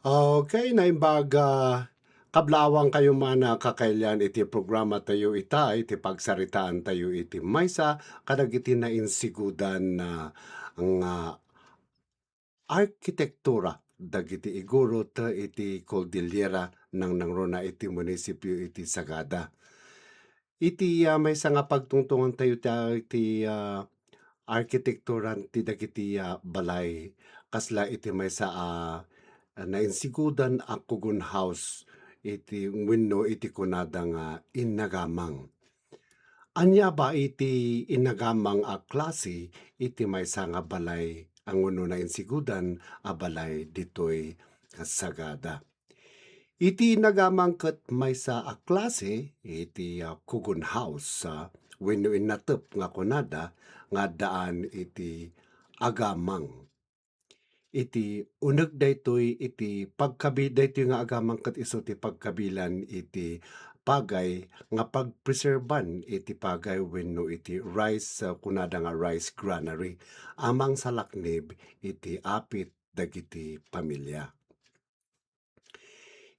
Okay, naimbaga kablawang kayo mana kakailan iti programa tayo ita iti pagsaritaan tayo iti maysa kadag iti nainsigudan na nga arkitektura dagiti igurot iti Cordillera nang nangruna iti munisipyo iti Sagada. Iti maysa nga pagtungtungan tayo iti arkitekturan ti dagiti balay kasla iti maysa nainsigudan a Kugon House iti wenno iti kunada nga Innagamang. Anya ba iti inagamang a klase iti maysa nga balay ang wenno nainsigudan a balay ditoy Sagada. Iti nagamang ket maysa a klase iti Kugon House wenno inatep nga kunada nga daan iti agamang. Iti uneg daytoy iti daytoy nga agamang ket isu ti pagkabilan iti pagay nga pagpreserban iti pagay wenno iti rice kunada nga rice granary amang salaknib iti apit dagiti pamilya.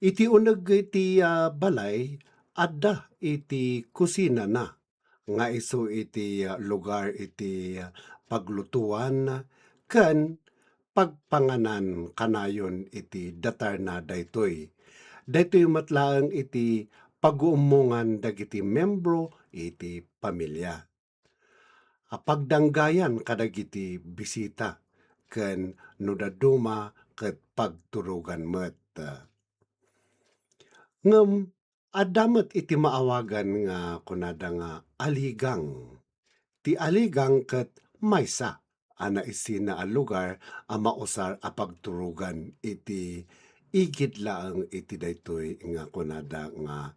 Iti uneg iti balay adda iti kusina na nga isu iti lugar iti paglutuan ken pagpanganan kanayon iti datar na daytoy. Daytoy met laeng iti pag-uumongan dagiti membro iti pamilya. Pagdanggayan kadagiti bisita ken no daduma ket pagturugan met. Ngem adda met iti maawagan nga kunada nga aligang. Ti aligang ket maysa a naisina a lugar a mausar a pagturugan iti igid laeng iti daytoy nga kunada nga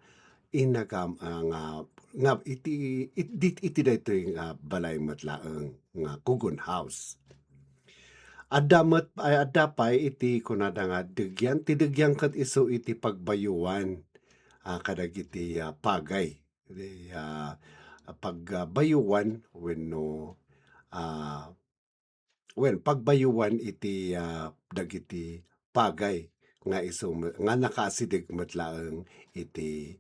nga iti daytoy nga balay met laeng nga Kugon House. Adda pay iti kunada nga degyan, ti degyan ket isu iti pagbayuan kadagiti pagay. Pagbayuan wenno ah, pagbayuan iti dagiti pagay nga isu nga nakasideg met laeng iti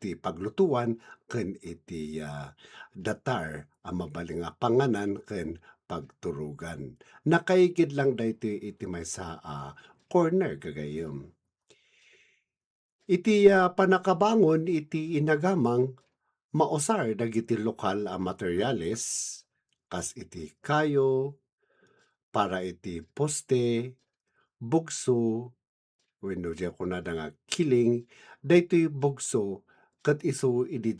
ti paglutuan ken iti datar a mabalin nga panganan ken pagturugan. Nakaigid lang daytoy iti maysa corner gagayem. Iti panakabangon iti inagamang mausar dagiti lokal a materyales kas iti kayo, para iti poste, bugso, wenno diyan kunada nga kiling, daytoy bugso ket isu idi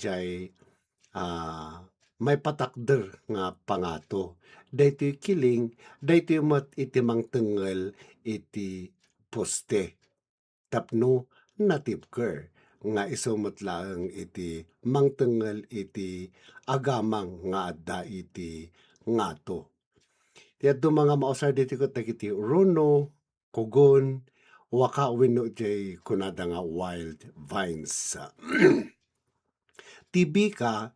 may patakder nga pangato. Daytoy kiling, daytoy met iti mangtengel iti poste tapno natibker nga isu met laeng iti mangtengel iti agamang nga adda iti ngato. Ti adto mga mausar dito ket dagiti runo, kugon, waka wenno iti kunada nga wild vines. Ti bika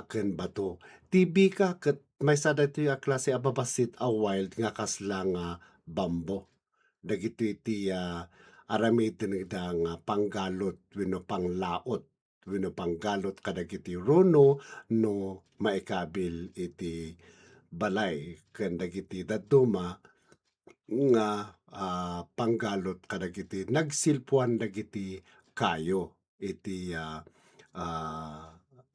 ken bato. Ti bika ket maysa daytoy a klase a babasit a wild nga kasla nga bambo. Dagito iti aramid tinida nga panggalot wenno panglaot wenno panggalot kadagiti runo no maikabil iti balay ken dagiti dadduma nga panggalot kadagiti nagsilpuan dagiti kayo iti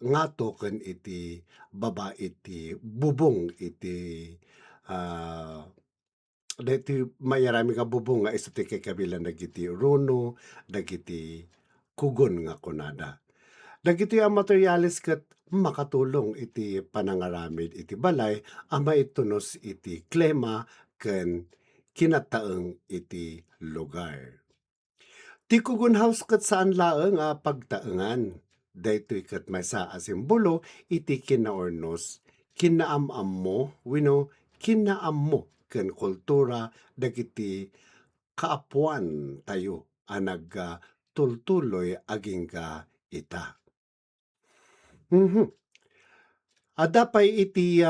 ngato ken iti baba iti bubong iti daytoy mayarami nga bubong nga isu ti kabilan dagiti runo, dagiti kugon nga kunada. Dagiti a materyales ket makatulong iti panangaramid iti balay a maitunos iti klima ken kinataeng iti lugar. Ti Kugon House ket saan laeng pagtaengan. Daytoy ket maysa a simbolo iti kinaornos, kinaam-ammo wenno kinaammo ken kultura dagiti kaapuan tayo a nagtultuloy agingga ita. Mhm. Adda pay iti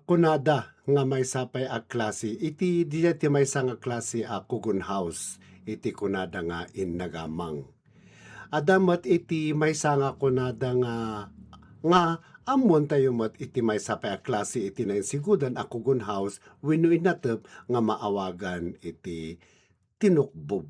kunada nga maysapay a klase iti diya ti maysa nga klase a kugon house iti kunada nga innagamang. Adda met iti maysa nga kunada nga ammon tayo met iti maysapay a klase iti nainsigudan a kugon house wenno inatep nga maawagan iti tinukbob.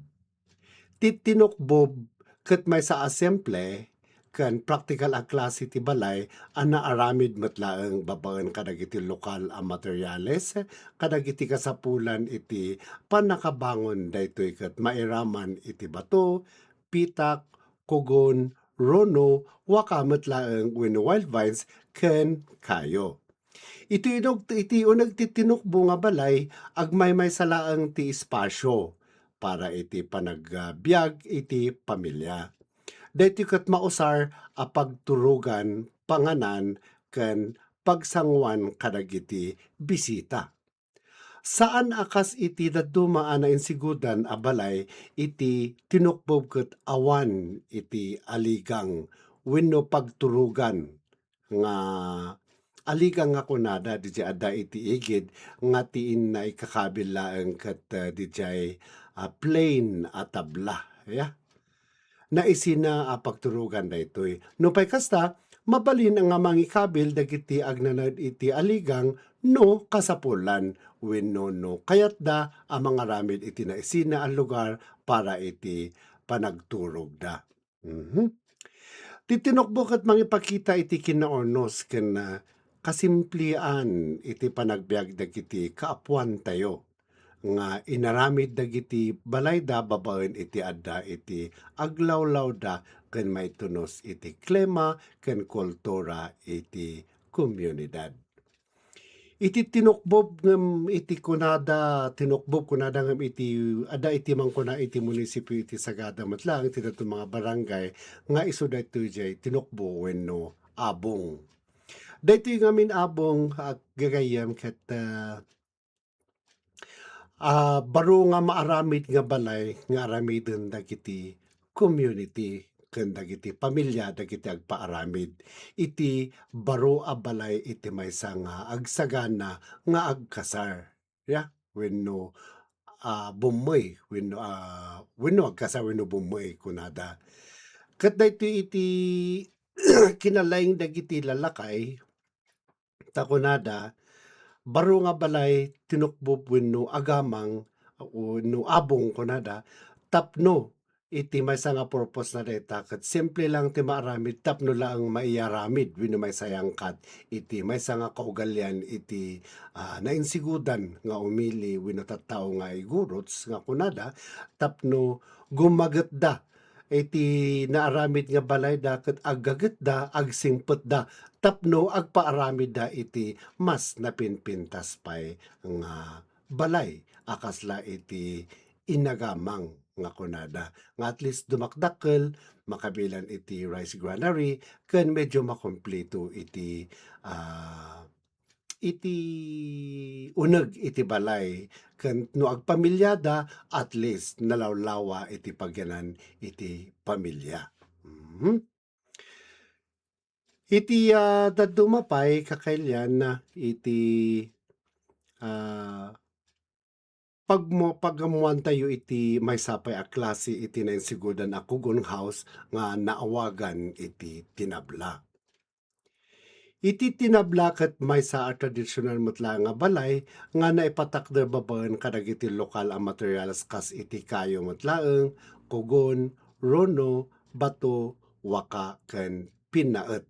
Ti tinukbob ket maysa a simple ken praktikal a klase ti balay a naaramid met laeng babaen kadagiti lokal a materyales, kadagiti kasapulan iti pannakabangon daytoy ket mairaman iti bato, pitak, kugon, rono, waka met laeng wenno wild vines ken kayo. Iti uneg ti tinukbo nga balay agmaymay sa laeng ti espasyo para iti panagbiag iti pamilya. Daytoy ket mausar a pagturugan, panganan, ken pagsangwan kadagiti bisita. Saan akas iti dadduma a nainsigudan a balay iti tinukbob ket awan iti aligang wenno pagturugan nga aligang nga kunada DJ adda iti igid nga tiin na ikakabil laeng ket dijay plain a tabla ya. Naisina a pagturugan daytoy. No pay kasta, mabalin nga mangikabil dagiti agnanad iti aligang no kasapulan wenno no kayat da a mangaramid iti naisina a lugar para iti panagturog da. Mhm. Ti tinukbo ket mangipakita iti kinaurnos ken kasimplian iti panagbiag dagiti kaapuan tayo nga inaramid dagiti balayda babaen iti adda iti aglawlaw da ken maitunos iti klima ken kultura iti komunidad. Iti tinukbob ngem iti kunada tinukbob kunada ngem iti adda iti mangkuna iti munisipyo iti Sagada met lang iti dadto mga barangay nga isu daytoy jay tinukbo wenno abong. Daytoy ngamin abong gagayem ket baro nga maaramid nga balay nga aramiden dagiti community ken dagiti pamilya dagiti agpaaramid. Iti baro a balay iti maysa nga agsagana nga agkasar, ya wenno wenno agkasar wenno bummoy kunada. Ket daytoy iti kinalaing dagiti lalakay ta kunada baro nga balay tinukbob wenno agamang wenno abong kunada tapno iti maysa nga purpose na dayta ket simple lang ti maaramid tapno laeng maiaramid wenno maisayangkat iti maysa nga kaugalyan iti nainsigudan nga umili wenno tattao nga igurots nga kunada tapno gumaget da iti naaramid nga balay da ket aggaget da agsingpet da tapno agpaaramid da iti mas napinpintas pay nga balay akasla iti inagamang nga kunada nga at least dumakdakkel makabilan iti rice granary ken medyo makumpleto iti uneg iti balay ken no agpamilyada at least nalawlawa iti pagyanan iti pamilya. Mhm. Iti dadduma pay kakailyan na iti ah, pagamuan tayo iti maysapay a klase iti nainsigudan a kugon house nga naawagan iti tinabla. Iti tinabla ket maysa a tradisyonal metla nga balay nga naipatakder babaen kadagiti lokal a materyales kas iti kayo met laeng, kugon, rono, bato, waka ken pinaet.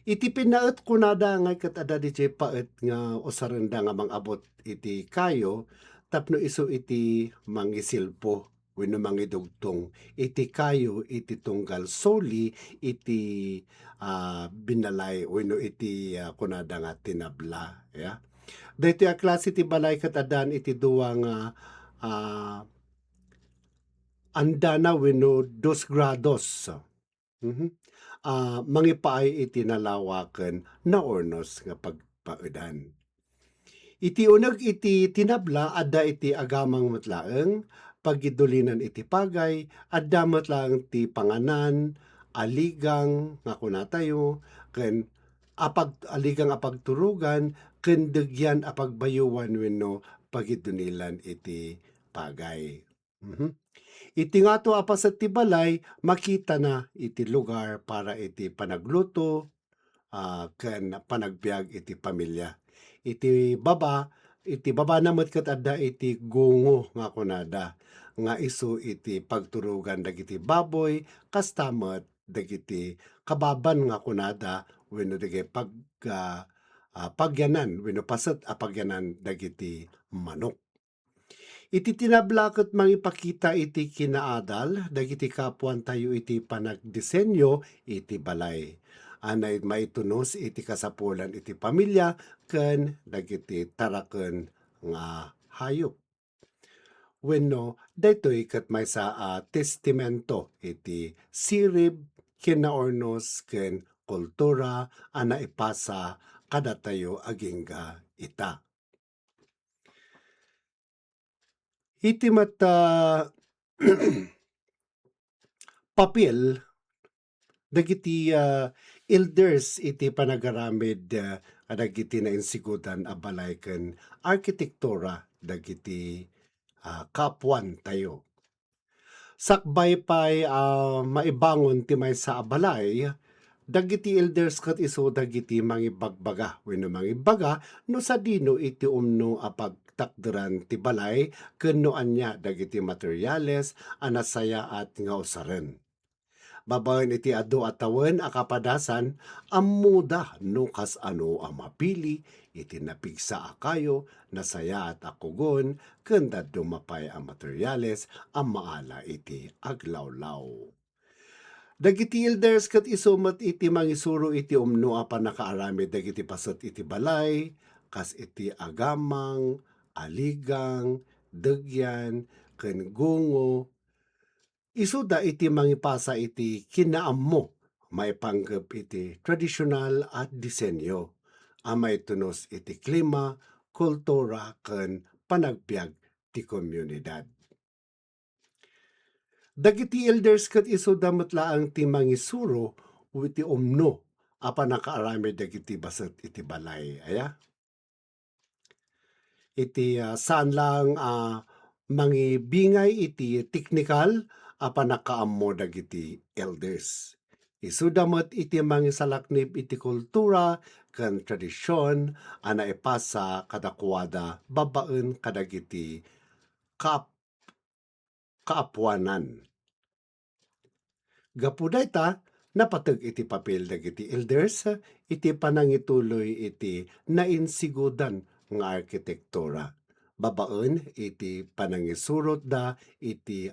Iti pinaet kunada nga ket adda dijay paet nga usarenda nga mangabot iti kayo tapno isu iti mangisilpo wenno mangidugtong iti kayo iti tunggal soli iti binalay wenno iti kunada nga tinabla ya. Daytoy a klase ti balay ket addan iti duwa nga andana wenno 2 grados. Mhm. Mangipaay iti nalawaken naurnos nga pagpaedan. Iti uneg iti tinabla adda iti agamang met laeng, pagidulinan iti pagay, adda met laeng ti panganan, aligang nga kuna tayo, ken aligang a pagturugan ken dagyan a pagbayuan wenno pagidunilan iti pagay. Mhm. Iti ngato a paset ti balay makita na iti lugar para iti panagluto, ken panagbiag iti pamilya. Iti baba na met ket adda iti gungo nga kunada, nga isu iti pagturugan dagiti baboy kasta met dagiti kababan nga kunada wenno dagiti pagyanan wenno paset a pagyanan dagiti manok. Iti tinabla ket mangipakita iti kinaadal dagiti kapwan tayo iti panagdisenyo iti balay. Anay maitunos iti kasapulan iti pamilya ken dagiti taraken nga hayop. Wenno daytoy ket maysa a testimento iti sirib, kinaornos ken kultura a naipasa kadatayo agingga ita. Iti papel dagiti elders iti panagaramid kadagiti nainsigudan a balay ken arkitektura dagiti kapwan tayo. Sakbay pay maibangon ti maysa a balay, dagiti elders ket isu dagiti mangibagbaga wenno mangibaga no sadino iti umno a pagtakderan ti balay ken no anya dagiti materyales a nasaya at nga usaren. Babaen iti adu a tawen a kapadasan ammuda no kas ano a mapili iti napigsa a kayo nasaya at akugon ken daddo mapay a materyales a maala iti aglawlaw. Dagiti elders ket isu met iti mangisuro iti umno a panakaaramid dagiti paset iti balay kas iti agamang, aligang, degyan, ken gungo. Isuda iti mangipasa iti kinaammo maipanggep iti tradisyonal at disenyo a maitunos iti klima, kultura ken panagbiag ti komunidad. Dagiti elders ket isuda met laang ti mangisuro iti umno a panakaaramid dagiti baset iti balay aya. Iti saan lang mangibingay iti teknikal a panakaammo dagiti elders. Isuda met iti mangisalaknib iti kultura ken tradisyon a naipasa kadakuada babaen kadagiti kaap kaapuanan. Gapu dayta napateg iti papel dagiti elders iti panangituloy iti nainsigudan nga arkitektura. Babaen iti panangisurot da iti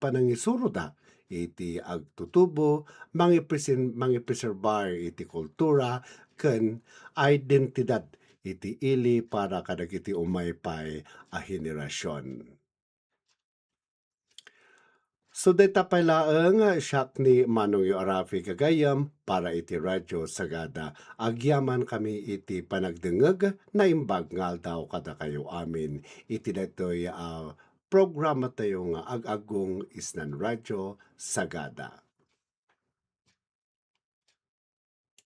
panangisurot da iti agtutubo mangipreserbar iti kultura ken identidad iti ili para kadagiti umaypay a henerasyon. So dayta pay laeng siak ni Manong Yo Arafi gagayem para iti Radyo Sagada. Agyaman kami iti panagdengeg na imbag nga aldaw kada kayo amin. Iti daytoy programa tayo nga ag-agong isnan Radyo Sagada.